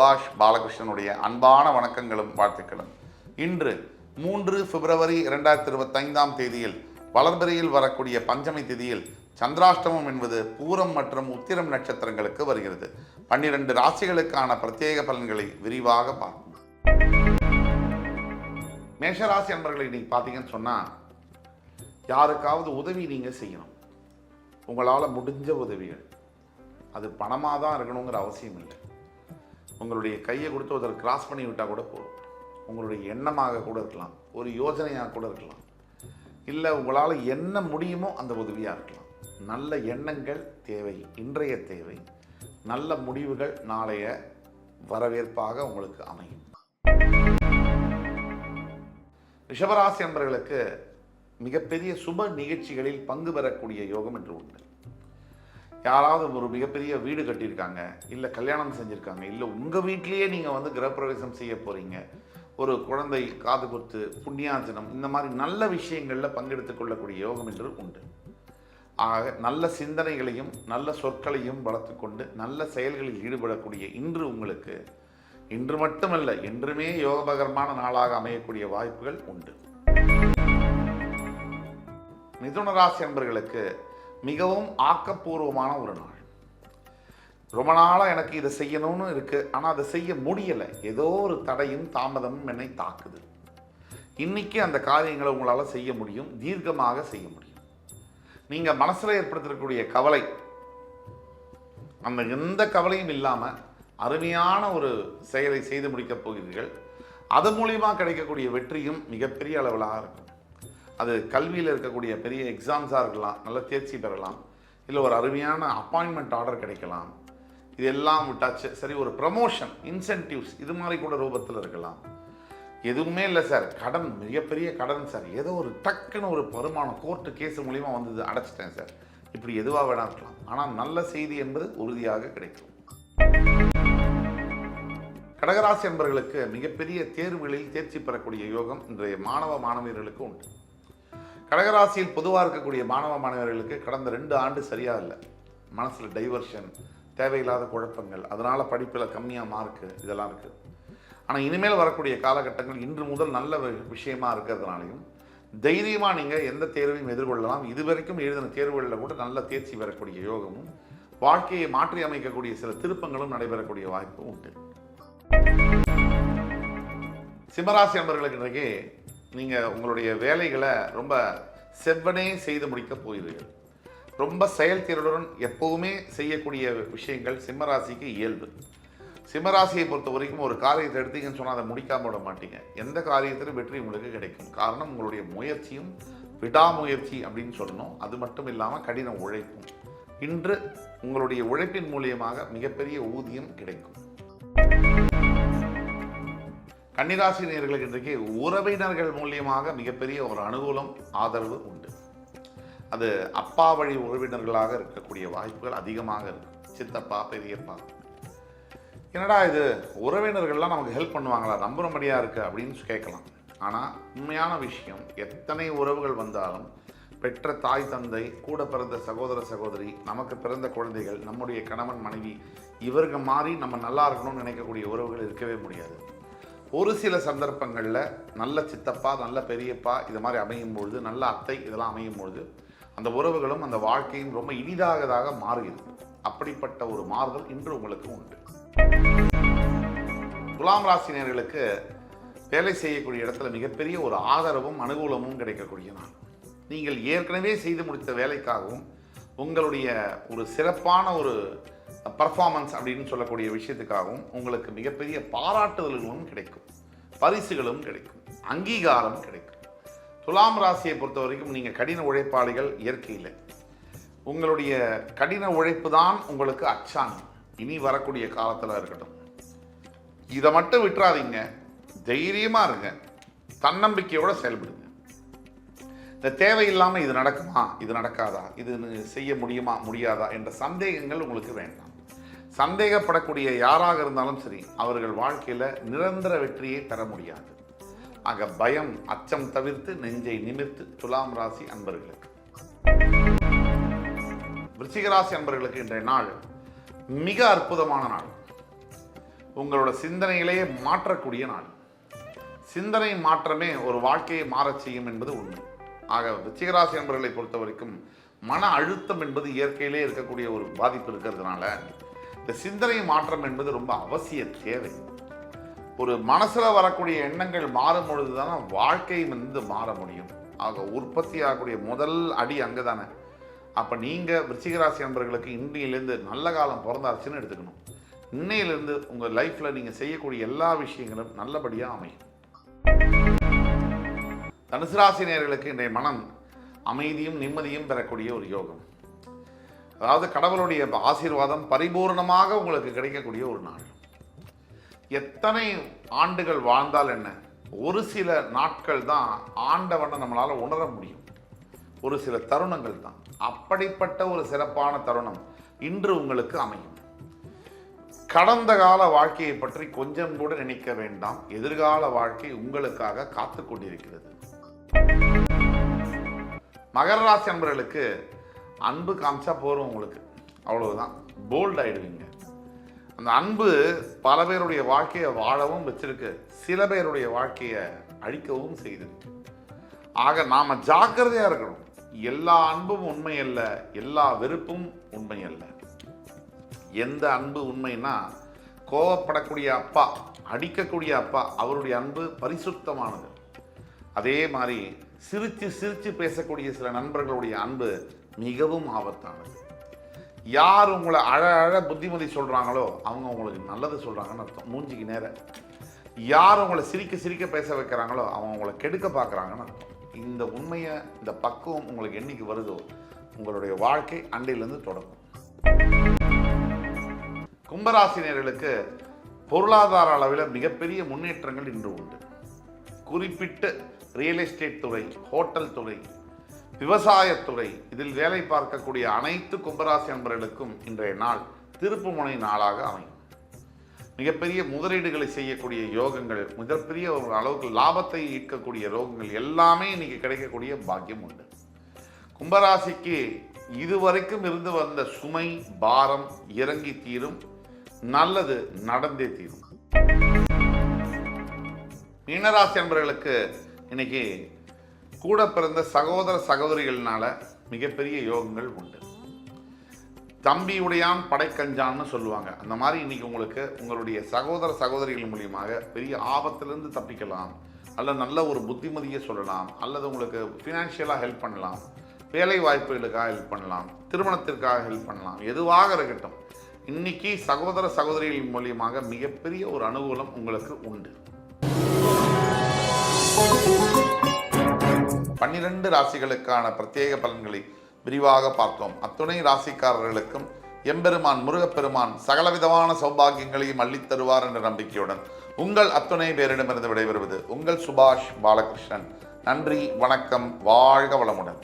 சுபாஷ் பாலகிருஷ்ணனுடைய அன்பான வணக்கங்களும் வாழ்த்துக்களும். இன்று 3 பிப்ரவரி 2025 தேதியில் வளர்பிறையில் வரக்கூடிய பஞ்சமி திதியில் சந்திராஷ்டமம் என்பது பூரம் மற்றும் உத்திரம் நட்சத்திரங்களுக்கு வருகிறது. 12 ராசிகளுக்கான பிரத்யேக பலன்களை விரிவாக பார்ப்போம். மேஷராசி அன்பர்களை இன்னைக்கு பார்த்தீங்கன்னு சொன்னால், யாருக்காவது உதவி நீங்கள் செய்யணும். உங்களால் முடிஞ்ச உதவிகள், அது பணமாக தான் இருக்கணுங்கிற அவசியம் இல்லை. உங்களுடைய கையை கொடுத்து ஒருத்தர் கிராஸ் பண்ணி விட்டால் கூட போதும். உங்களுடைய எண்ணமாக கூட இருக்கலாம், ஒரு யோஜனையாக கூட இருக்கலாம், இல்லை உங்களால் என்ன முடியுமோ அந்த உதவியாக இருக்கலாம். நல்ல எண்ணங்கள் தேவை, இன்றைய தேவை. நல்ல முடிவுகள் நாளைய வரவேற்பாக உங்களுக்கு அமையும். ரிஷபராசி என்பவர்களுக்கு மிகப்பெரிய சுப நிகழ்ச்சிகளில் பங்கு பெறக்கூடிய யோகம் என்று உண்டு. யாராவது ஒரு மிகப்பெரிய வீடு கட்டியிருக்காங்க, இல்லை கல்யாணம் செஞ்சுருக்காங்க, இல்லை உங்கள் வீட்டிலேயே நீங்கள் கிரகப்பிரவேசம் செய்ய போகிறீங்க, ஒரு குழந்தை காது குத்து, புண்ணியார்ஜனம், இந்த மாதிரி நல்ல விஷயங்களில் பங்கெடுத்துக் கொள்ளக்கூடிய யோகம் என்று உண்டு. ஆக நல்ல சிந்தனைகளையும் நல்ல சொற்களையும் வளர்த்து கொண்டு நல்ல செயல்களில் ஈடுபடக்கூடிய இன்று உங்களுக்கு, இன்று மட்டுமல்ல என்றுமே யோகபகரமான நாளாக அமையக்கூடிய வாய்ப்புகள் உண்டு. மிதுன ராசி அன்பர்களுக்கு மிகவும் ஆக்கப்பூர்வமான ஒரு நாள். ரொம்ப நாளாக எனக்கு இதை செய்யணும்னு இருக்குது, ஆனால் அதை செய்ய முடியலை. ஏதோ ஒரு தடையும் தாமதமும் என்னை தாக்குது. இன்னைக்கு அந்த காரியங்களை உங்களால் செய்ய முடியும், தீர்க்கமாக செய்ய முடியும். நீங்கள் மனசில் ஏற்படுத்தக்கூடிய கவலை, அந்த எந்த கவலையும் இல்லாமல் அருமையான ஒரு செயலை செய்து முடிக்கப் போகிறீர்கள். அது மூலிமா கிடைக்கக்கூடிய வெற்றியும் மிகப்பெரிய அளவிலாக இருக்கும். அது கல்வியில் இருக்கக்கூடிய பெரிய எக்ஸாம்ஸாக இருக்கலாம், நல்ல தேர்ச்சி பெறலாம், இல்லை ஒரு அருமையான அப்பாயின்மெண்ட் ஆர்டர் கிடைக்கலாம். இதெல்லாம் விட்டாச்சு சரி, ஒரு ப்ரமோஷன், இன்சென்டிவ்ஸ், இது மாதிரி கூட ரூபத்தில் இருக்கலாம். எதுவுமே இல்லை சார், கடன், மிகப்பெரிய கடன் சார், ஏதோ ஒரு டக்குன்னு ஒரு வருமானம், கோர்ட்டு கேஸ் மூலிமா வந்தது, அடைச்சிட்டேன் சார், இப்படி எதுவாக வேணா இருக்கலாம். ஆனால் நல்ல செய்தி என்பது உறுதியாக கிடைக்கும். கடகராசி என்பவர்களுக்கு மிகப்பெரிய தேர்வுகளில் தேர்ச்சி பெறக்கூடிய யோகம் இன்றைய மாணவ மாணவியர்களுக்கு உண்டு. கடகராசியில் பொதுவாக இருக்கக்கூடிய மாணவ மாணவர்களுக்கு கடந்த 2 ஆண்டு சரியாக இல்லை. மனசில் டைவர்ஷன், தேவையில்லாத குழப்பங்கள், அதனால் படிப்பில் கம்மியாக மார்க்கு, இதெல்லாம் இருக்குது. ஆனால் இனிமேல் வரக்கூடிய காலகட்டங்கள் இன்று முதல் நல்ல விஷயமா இருக்கிறதுனாலையும் தைரியமாக நீங்கள் எந்த தேர்வையும் எதிர்கொள்ளலாம். இதுவரைக்கும் எழுதின தேர்வுகளில் கூட நல்ல தேர்ச்சி பெறக்கூடிய யோகமும், வாழ்க்கையை மாற்றி அமைக்கக்கூடிய சில திருப்பங்களும் நடைபெறக்கூடிய வாய்ப்பும் உண்டு. சிம்மராசி நண்பர்களுக்கு இன்றைக்கு நீங்கள் உங்களுடைய வேலைகளை ரொம்ப செவ்வனே செய்து முடிக்க போகிறீர்கள். ரொம்ப செயல்திறனுடன் எப்போவுமே செய்யக்கூடிய விஷயங்கள் சிம்மராசிக்கு இயல்பு. சிம்மராசியை பொறுத்த வரைக்கும் ஒரு காரியத்தை எடுத்தீங்கன்னு சொன்னால் அதை முடிக்காம விட மாட்டீங்க. எந்த காரியத்திலும் வெற்றி உங்களுக்கு கிடைக்கும். காரணம் உங்களுடைய முயற்சியும் விடாமுயற்சி அப்படின்னு சொல்லணும். அது மட்டும் இல்லாமல் கடின உழைப்பும். இன்று உங்களுடைய உழைப்பின் மூலியமாக மிகப்பெரிய ஊதியம் கிடைக்கும். கன்னிராசி நேயர்களுக்கு இன்றைக்கு உறவினர்கள் மூலியமாக மிகப்பெரிய ஒரு அனுகூலம், ஆதரவு உண்டு. அது அப்பா வழி உறவினர்களாக இருக்கக்கூடிய வாய்ப்புகள் அதிகமாக இருக்கும். சித்தப்பா, பெரியப்பா, என்னடா இது உறவினர்கள்லாம் நமக்கு ஹெல்ப் பண்ணுவாங்களா, நம்பும்படியாக இருக்குது அப்படின்னு கேட்கலாம். ஆனால் உண்மையான விஷயம், எத்தனை உறவுகள் வந்தாலும் பெற்ற தாய் தந்தை, கூட பிறந்த சகோதர சகோதரி, நமக்கு பிறந்த குழந்தைகள், நம்முடைய கணவன் மனைவி, இவர்கள் மாதிரி நம்ம நல்லா இருக்கணும்னு நினைக்கக்கூடிய உறவுகள் இருக்கவே முடியாது. ஒரு சில சந்தர்ப்பங்களில் நல்ல சித்தப்பா, நல்ல பெரியப்பா இது மாதிரி அமையும் பொழுது, நல்ல அத்தை இதெல்லாம் அமையும் பொழுது அந்த உறவுகளும் அந்த வாழ்க்கையும் ரொம்ப இனிதாகதாக மாறுகிறது. அப்படிப்பட்ட ஒரு மாறுதல் இன்று உங்களுக்கு உண்டு. துலாம் ராசினியர்களுக்கு வேலை செய்யக்கூடிய இடத்துல மிகப்பெரிய ஒரு ஆதரவும் அனுகூலமும் கிடைக்கக்கூடிய நாள். நீங்கள் ஏற்கனவே செய்து முடித்த வேலைக்காகவும் உங்களுடைய ஒரு சிறப்பான ஒரு பர்ஃபார்மன்ஸ் அப்படின்னு சொல்லக்கூடிய விஷயத்துக்காகவும் உங்களுக்கு மிகப்பெரிய பாராட்டுதல்களும் கிடைக்கும், பரிசுகளும் கிடைக்கும், அங்கீகாரம் கிடைக்கும். துலாம் ராசியை பொறுத்த வரைக்கும் நீங்கள் கடின உழைப்பாளிகள் இயற்கையில். உங்களுடைய கடின உழைப்பு தான் உங்களுக்கு அச்சாணி. இனி வரக்கூடிய காலத்தில் இருக்கட்டும், இதை மட்டும் விட்டுறாதீங்க. தைரியமாக இருங்க, தன்னம்பிக்கையோடு செயல்படுங்க. இந்த தேவையில்லாமல் இது நடக்குமா, இது நடக்காதா, இது செய்ய முடியுமா முடியாதா என்ற சந்தேகங்கள் உங்களுக்கு வேண்டாம். சந்தேகப்படக்கூடிய யாராக இருந்தாலும் சரி, அவர்கள் வாழ்க்கையில் நிரந்தர வெற்றியை பெற முடியாது. ஆக பயம், அச்சம் தவிர்த்து நெஞ்சை நிமிர்த்து துலாம் ராசி அன்பர்களுக்கு. விருச்சிக ராசி அன்பர்களுக்கு இன்றைய நாள் மிக அற்புதமான நாள். உங்களோட சிந்தனையிலேயே மாற்றக்கூடிய நாள். சிந்தனை மாற்றமே ஒரு வாழ்க்கையை மாறச் செய்யும் என்பது உண்மை. ஆக விருச்சிகராசி நண்பர்களை பொறுத்த வரைக்கும் மன அழுத்தம் என்பது இயற்கையிலே இருக்கக்கூடிய ஒரு பாதிப்பு இருக்கிறதுனால இந்த சிந்தனை மாற்றம் என்பது ரொம்ப அவசிய தேவை. ஒரு மனசில் வரக்கூடிய எண்ணங்கள் மாறும் பொழுது தானே வாழ்க்கை மாற முடியும். ஆக உற்பத்தி ஆகக்கூடிய முதல் அடி அங்கே தானே. அப்போ நீங்கள் விருச்சிகராசி நண்பர்களுக்கு இன்றையிலேருந்து நல்ல காலம் பிறந்தாச்சுன்னு எடுத்துக்கணும். இன்னையிலேருந்து உங்கள் லைஃப்பில் நீங்கள் செய்யக்கூடிய எல்லா விஷயங்களும் நல்லபடியாக அமையும். தனுசு ராசி நேயர்களுக்கு இன்றைய மனம் அமைதியும் நிம்மதியும் பெறக்கூடிய ஒரு யோகம். அதாவது கடவுளுடைய ஆசீர்வாதம் பரிபூர்ணமாக உங்களுக்கு கிடைக்கக்கூடிய ஒரு நாள். எத்தனை ஆண்டுகள் வாழ்ந்தால் என்ன, ஒரு சில நாட்கள் தான் ஆண்டவனை நம்மளால் உணர முடியும். ஒரு சில தருணங்கள் தான். அப்படிப்பட்ட ஒரு சிறப்பான தருணம் இன்று உங்களுக்கு அமையும். கடந்த கால வாழ்க்கையை பற்றி கொஞ்சம் கூட நினைக்க வேண்டாம். எதிர்கால வாழ்க்கை உங்களுக்காக காத்து கொண்டிருக்கிறது. மகர ராசி நண்பர்களுக்கு அன்பு காமிச்சா போறோம், உங்களுக்கு அவ்வளவுதான், போல்ட் ஆயிடுவீங்க. அந்த அன்பு பல பேருடைய வாழ்க்கையை வாழவும் வச்சிருக்கு, சில பேருடைய வாழ்க்கையை அழிக்கவும் செய்திருக்கு. ஆக நாம ஜாக்கிரதையா இருக்கணும். எல்லா அன்பும் உண்மை அல்ல, எல்லா வெறுப்பும் உண்மை அல்ல. எந்த அன்பு உண்மைன்னா கோவப்படக்கூடிய அப்பா, அடிக்கக்கூடிய அப்பா, அவருடைய அன்பு பரிசுத்தமானது. அதே மாதிரி சிரித்து சிரித்து பேசக்கூடிய சில நண்பர்களுடைய அன்பு மிகவும் ஆபத்தானது. யார் உங்களை அழ புத்திமதி சொல்கிறாங்களோ அவங்க உங்களுக்கு நல்லது சொல்கிறாங்கன்னு அர்த்தம், மூஞ்சிக்கு நேர. யார் உங்களை சிரிக்க சிரிக்க பேச வைக்கிறாங்களோ அவங்க உங்களை கெடுக்க பார்க்குறாங்கன்னு அர்த்தம். இந்த உண்மையை, இந்த பக்குவம் உங்களுக்கு என்னைக்கு வருதோ உங்களுடைய வாழ்க்கை அண்டையிலேருந்து தொடங்கும். கும்பராசினியர்களுக்கு பொருளாதார அளவில் மிகப்பெரிய முன்னேற்றங்கள் இன்று உண்டு. குறிப்பிட்டு ரியல் எஸ்டேட் துறை, ஹோட்டல் துறை, விவசாயத்துறை, இதில் வேலை பார்க்கக்கூடிய அனைத்து கும்பராசி நண்பர்களுக்கும் இன்றைய நாள் திருப்புமுனை நாளாக அமையும். மிகப்பெரிய முதலீடுகளை செய்யக்கூடிய யோகங்கள், மிகப்பெரிய ஒரு அளவுக்கு லாபத்தை ஈர்க்கக்கூடிய யோகங்கள் எல்லாமே இன்னைக்கு கிடைக்கக்கூடிய பாக்கியம் உண்டு. கும்பராசிக்கு இதுவரைக்கும் இருந்து வந்த சுமை பாரம் இறங்கி தீரும். நல்லது நடந்தே தீரும். மீனராசி நண்பர்களுக்கு இன்னைக்கு கூட பிறந்த சகோதர சகோதரிகள்னால மிகப்பெரிய யோகங்கள் உண்டு. தம்பியுடையான் படைக்கஞ்சான்னு சொல்லுவாங்க. அந்த மாதிரி இன்னைக்கு உங்களுக்கு உங்களுடைய சகோதர சகோதரிகள் மூலியமாக பெரிய ஆபத்திலிருந்து தப்பிக்கலாம், அல்லது நல்ல ஒரு புத்திமதியை சொல்லலாம், அல்லது உங்களுக்கு ஃபினான்ஷியலாக ஹெல்ப் பண்ணலாம், வேலை வாய்ப்புகளுக்காக ஹெல்ப் பண்ணலாம், திருமணத்திற்காக ஹெல்ப் பண்ணலாம், எதுவாக இருக்கட்டும். இன்னைக்கு சகோதர சகோதரிகள் மூலியமாக மிகப்பெரிய ஒரு அனுகூலம் உங்களுக்கு உண்டு. 12 ராசிகளுக்கான பிரத்யேக பலன்களை விரிவாக பார்த்தோம். அத்துணை ராசிக்காரர்களுக்கும் எம்பெருமான் முருகப்பெருமான் சகலவிதமான சௌபாகியங்களையும் அள்ளித்தருவார் என்ற நம்பிக்கையுடன் உங்கள் அத்துணை பேரிடமிருந்து விடைபெறுவது உங்கள் சுபாஷ் பாலகிருஷ்ணன். நன்றி, வணக்கம், வாழ்க வளமுடன்.